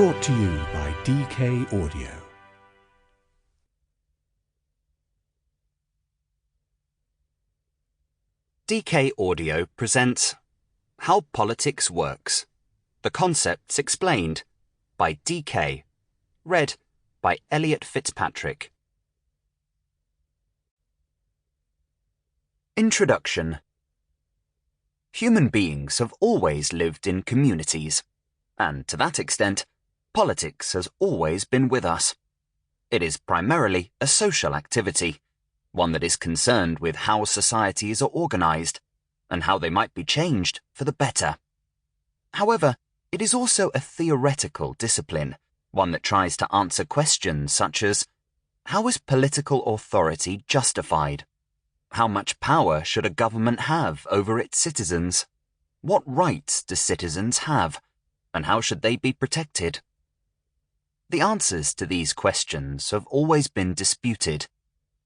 Brought to you by DK Audio. DK Audio presents How Politics Works. The Concepts Explained by DK. Read by Elliot Fitzpatrick. Introduction. Human beings have always lived in communities, and to that extent, politics has always been with us. It is primarily a social activity, one that is concerned with how societies are organized and how they might be changed for the better. However, it is also a theoretical discipline, one that tries to answer questions such as, how is political authority justified? How much power should a government have over its citizens? What rights do citizens have? And how should they be protected? The answers to these questions have always been disputed,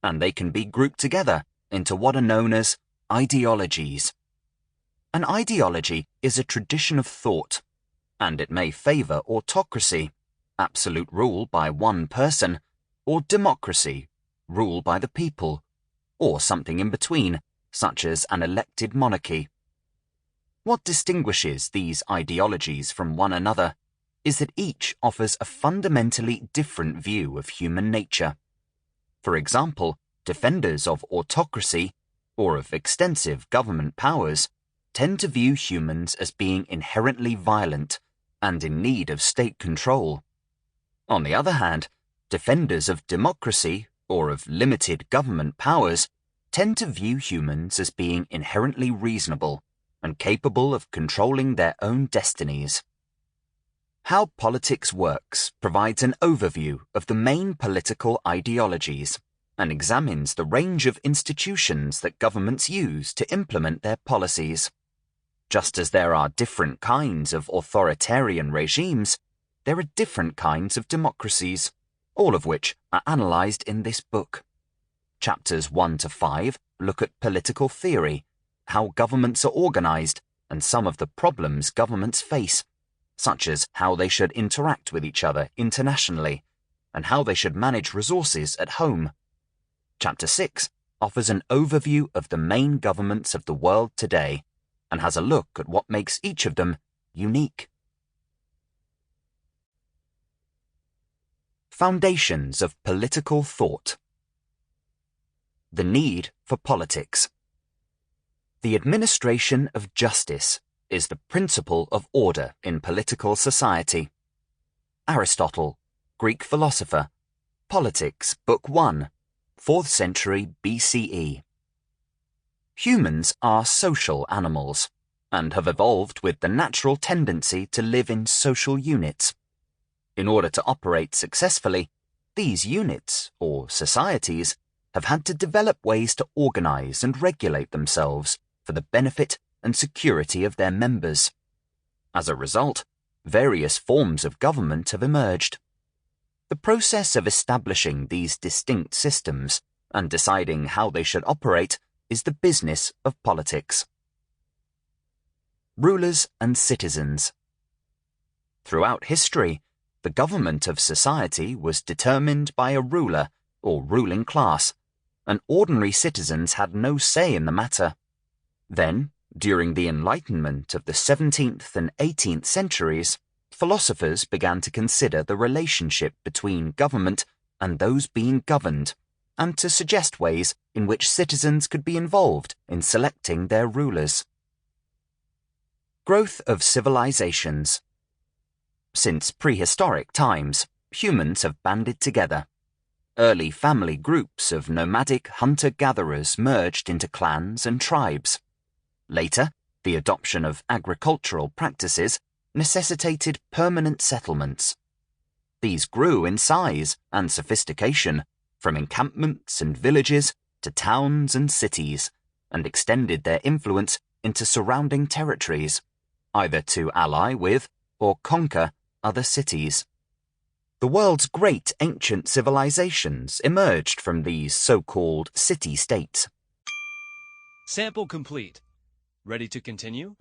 and they can be grouped together into what are known as ideologies. An ideology is a tradition of thought, and it may favor autocracy, absolute rule by one person, or democracy, rule by the people, or something in between, such as an elected monarchy. What distinguishes these ideologies from one another is that each offers a fundamentally different view of human nature. For example, defenders of autocracy, or of extensive government powers, tend to view humans as being inherently violent and in need of state control. On the other hand, defenders of democracy, or of limited government powers, tend to view humans as being inherently reasonable and capable of controlling their own destinies. How Politics Works provides an overview of the main political ideologies and examines the range of institutions that governments use to implement their policies. Just as there are different kinds of authoritarian regimes, there are different kinds of democracies, all of which are analysed in this book. Chapters 1 to 5 look at political theory, how governments are organised, and some of the problems governments face, such as how they should interact with each other internationally, and how they should manage resources at home. Chapter 6 offers an overview of the main governments of the world today, and has a look at what makes each of them unique. Foundations of Political Thought. The need for politics. The administration of justice is the principle of order in political society. Aristotle, Greek philosopher, Politics, Book 1, 4th century BCE. Humans are social animals, and have evolved with the natural tendency to live in social units. In order to operate successfully, these units, or societies, have had to develop ways to organize and regulate themselves for the benefit and security of their members. As a result, various forms of government have emerged. The process of establishing these distinct systems and deciding how they should operate is the business of politics. Rulers and citizens. Throughout history, the government of society was determined by a ruler or ruling class, and ordinary citizens had no say in the matter. Then, during the Enlightenment of the 17th and 18th centuries, philosophers began to consider the relationship between government and those being governed, and to suggest ways in which citizens could be involved in selecting their rulers. Growth of civilizations. Since prehistoric times, humans have banded together. Early family groups of nomadic hunter-gatherers merged into clans and tribes. Later, the adoption of agricultural practices necessitated permanent settlements. These grew in size and sophistication, from encampments and villages to towns and cities, and extended their influence into surrounding territories, either to ally with or conquer other cities. The world's great ancient civilizations emerged from these so-called city-states. Sample complete. Ready to continue?